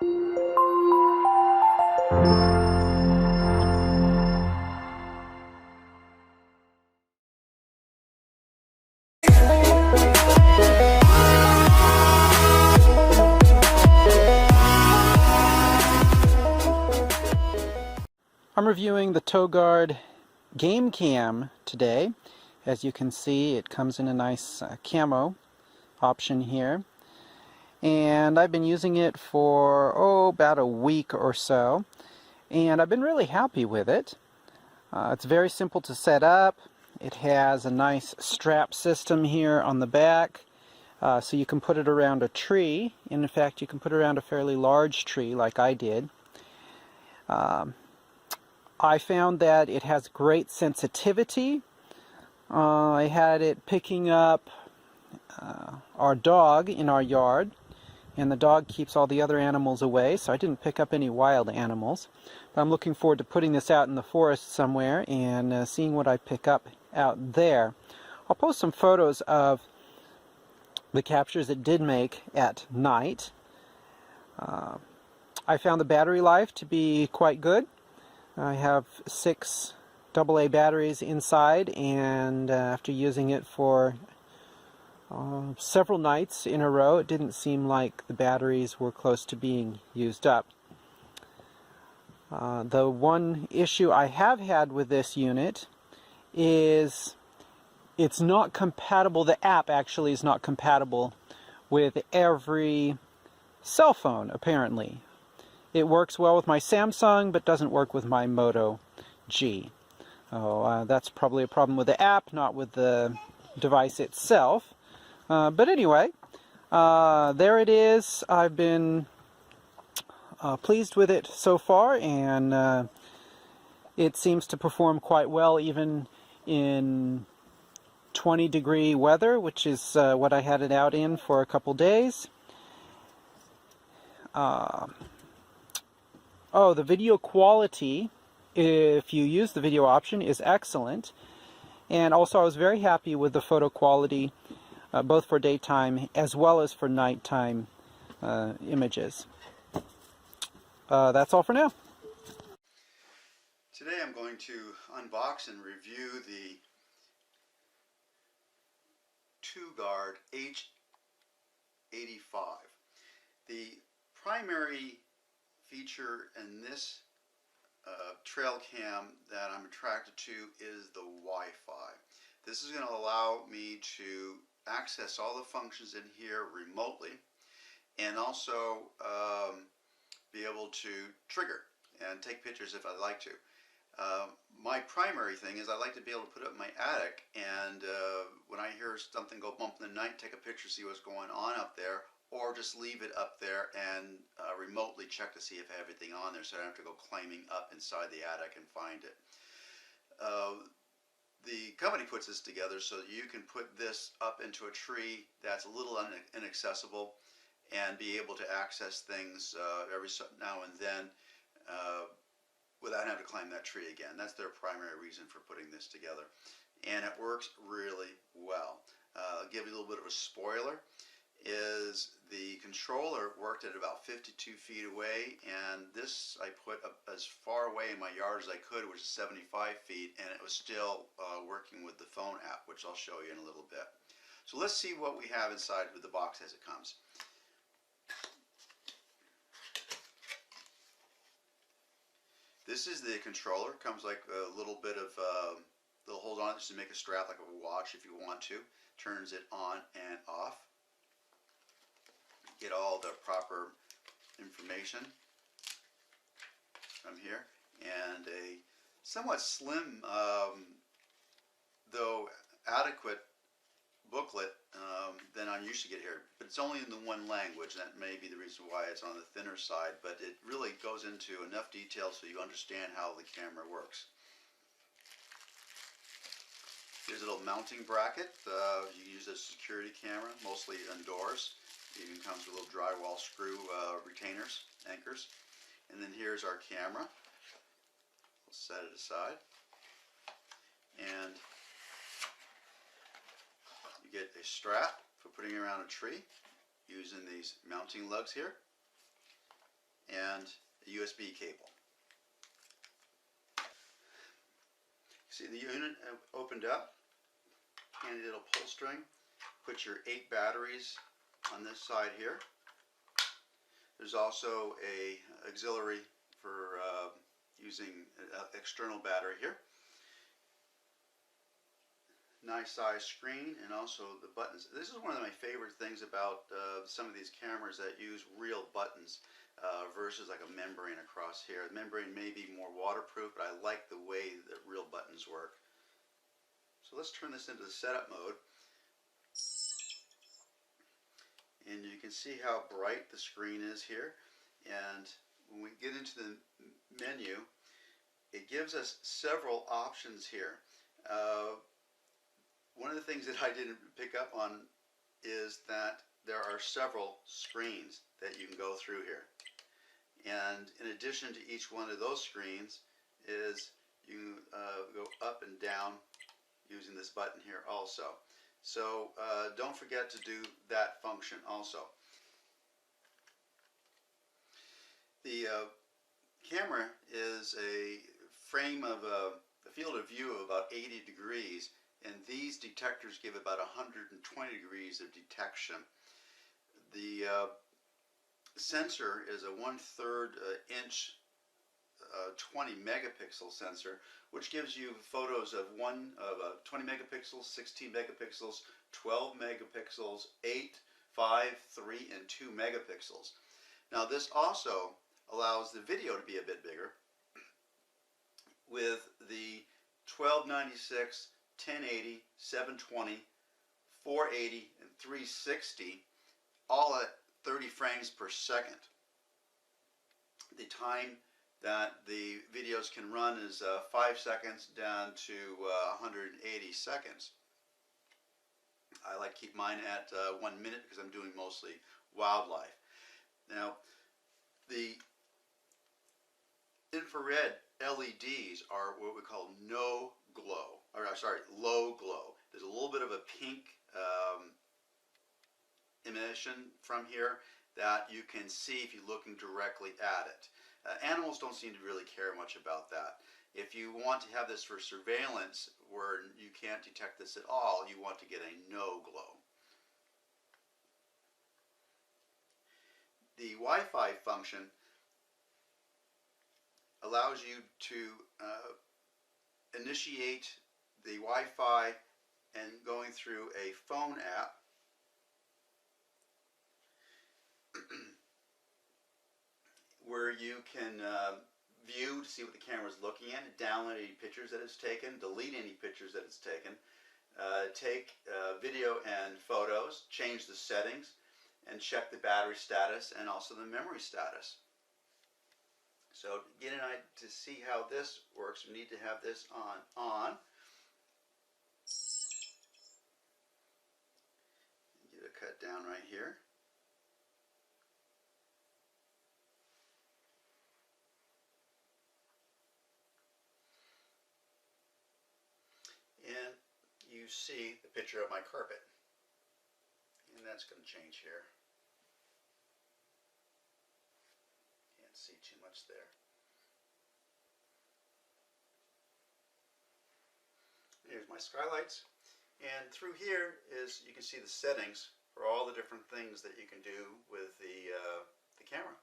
I'm reviewing the TOGUARD Game Cam today. As you can see, it comes in a nice camo option here. And I've been using it for, about a week or so. And I've been really happy with it. It's very simple to set up. It has a nice strap system here on the back. So you can put it around a tree. And in fact, you can put it around a fairly large tree like I did. I found that it has great sensitivity. I had it picking up our dog in our yard, and the dog keeps all the other animals away, so I didn't pick up any wild animals. But I'm looking forward to putting this out in the forest somewhere and seeing what I pick up out there. I'll post some photos of the captures it did make at night. I found the battery life to be quite good. I have 6 AA batteries inside, and after using it for several nights in a row, it didn't seem like the batteries were close to being used up. The one issue I have had with this unit is it's not compatible, the app actually is not compatible with every cell phone, apparently. It works well with my Samsung, but doesn't work with my Moto G. That's probably a problem with the app, not with the device itself. But anyway, there it is. I've been pleased with it so far, and it seems to perform quite well even in 20-degree weather, which is what I had it out in for a couple days. The video quality, if you use the video option, is excellent. And also I was very happy with the photo quality, both for daytime as well as for nighttime images. That's all for now. Today I'm going to unbox and review the TOGUARD H85. The primary feature in this trail cam that I'm attracted to is the Wi-Fi. This is going to allow me to access all the functions in here remotely, and also be able to trigger and take pictures if I'd like to. My primary thing is I like to be able to put it in my attic, and when I hear something go bump in the night, take a picture, see what's going on up there, or just leave it up there and remotely check to see if I have everything on there, so I don't have to go climbing up inside the attic and find it. The company puts this together so that you can put this up into a tree that's a little inaccessible and be able to access things every now and then without having to climb that tree again. That's their primary reason for putting this together, and it works really well. I'll give you a little bit of a spoiler. Is the controller worked at about 52 feet away, and this I put up as far away in my yard as I could, which is 75 feet, and it was still working with the phone app, which I'll show you in a little bit. So let's see what we have inside with the box as it comes. This is the controller. Comes like a little bit of little hold on it just to make a strap like a watch if you want to. Turns it on and off. Get all the proper information from here, and a somewhat slim though adequate booklet than I'm used to get here, but it's only in the one language. That may be the reason why it's on the thinner side, but it really goes into enough detail so you understand how the camera works. Here's a little mounting bracket. You use a security camera, mostly indoors. It even comes with little drywall screw retainers, anchors. And then here's our camera. We'll set it aside. And you get a strap for putting it around a tree using these mounting lugs here. and a USB cable. See the unit opened up, handy little pull string. Put your 8 batteries on this side here. There's also a auxiliary for using an external battery here. Nice size screen, and also the buttons. This is one of my favorite things about some of these cameras that use real buttons versus like a membrane across here. The membrane may be more waterproof, but I like the way that real buttons work. So let's turn this into the setup mode. And you can see how bright the screen is here. And when we get into the menu, it gives us several options here. One of the things that I didn't pick up on is that there are several screens that you can go through here. And in addition to each one of those screens is you go up and down using this button here also. So don't forget to do that function also. The camera is a frame of a field of view of about 80 degrees, and these detectors give about 120 degrees of detection. The sensor is a 1/3 inch 20 megapixel sensor, which gives you photos of 20 megapixels, 16 megapixels, 12 megapixels, 8, 5, 3, and 2 megapixels. Now this also allows the video to be a bit bigger with the 1296, 1080, 720, 480, and 360 all at 30 frames per second. The time that the videos can run is 5 seconds down to 180 seconds. I like to keep mine at 1 minute because I'm doing mostly wildlife. Now, the infrared LEDs are what we call low glow. There's a little bit of a pink emission from here that you can see if you're looking directly at it. Animals don't seem to really care much about that. If you want to have this for surveillance where you can't detect this at all, you want to get a no glow. The Wi-Fi function allows you to initiate the Wi-Fi and going through a phone app. Where you can view to see what the camera is looking at, download any pictures that it's taken, delete any pictures that it's taken, take video and photos, change the settings, and check the battery status and also the memory status. So to get an idea to see how this works, we need to have this on. Get it cut down right here. And you see the picture of my carpet. And that's going to change here. Can't see too much there. Here's my skylights. And through here is, you can see the settings for all the different things that you can do with the camera.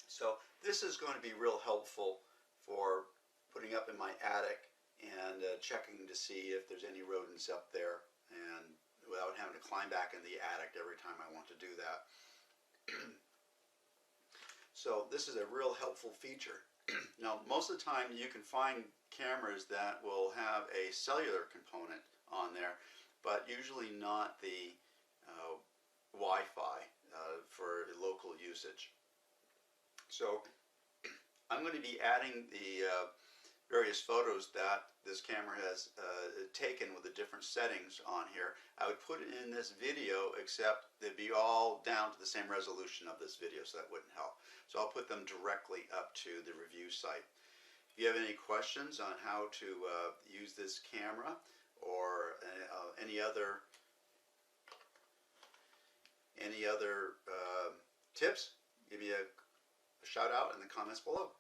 So this is going to be real helpful for putting up in my attic and checking to see if there's any rodents up there, and without having to climb back in the attic every time I want to do that. So this is a real helpful feature. Now most of the time you can find cameras that will have a cellular component on there, but usually not the Wi-Fi for local usage. So I'm going to be adding the various photos that this camera has taken with the different settings on here. I would put it in this video, except they'd be all down to the same resolution of this video, so that wouldn't help. So I'll put them directly up to the review site. If you have any questions on how to use this camera or any other tips, give me a shout out in the comments below.